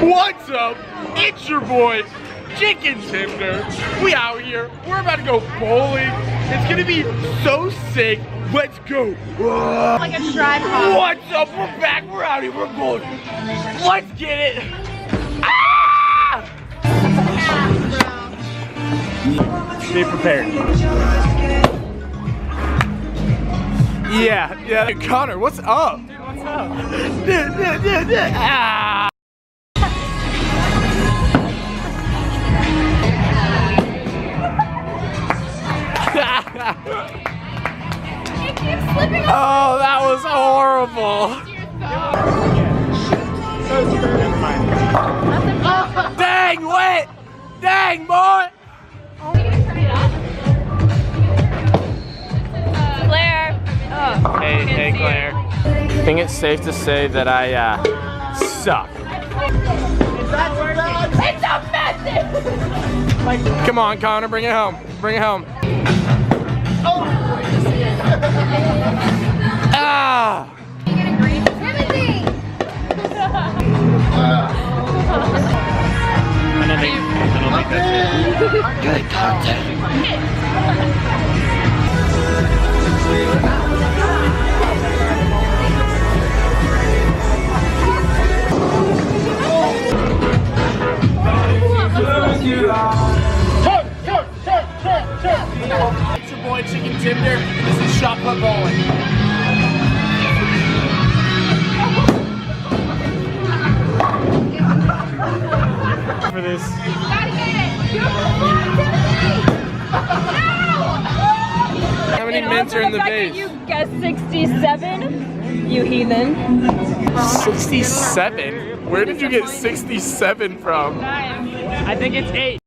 What's up? It's your boy, Chicken Timder. We out here. We're about to go bowling. It's gonna be so sick. Let's go. Like a tripod. What's up? We're back. We're out here. We're going. Let's get it. Ah! Be prepared. Yeah. Hey, Connor, what's up? Dude, what's up? Ah! Oh, that was horrible. Dang, wet! Dang, boy! Claire. Hey, Claire. I think it's safe to say that I suck. It's a message! Come on, Connor, bring it home. Bring it home. Ah! Timothy! I don't think that's it. Good content. It's your boy Chicken Timder. This is shot put bowling. For this. Gotta get it! How many mints are in the base? You guessed 67, you heathen. 67? Where did you get 67 from? I think it's 8.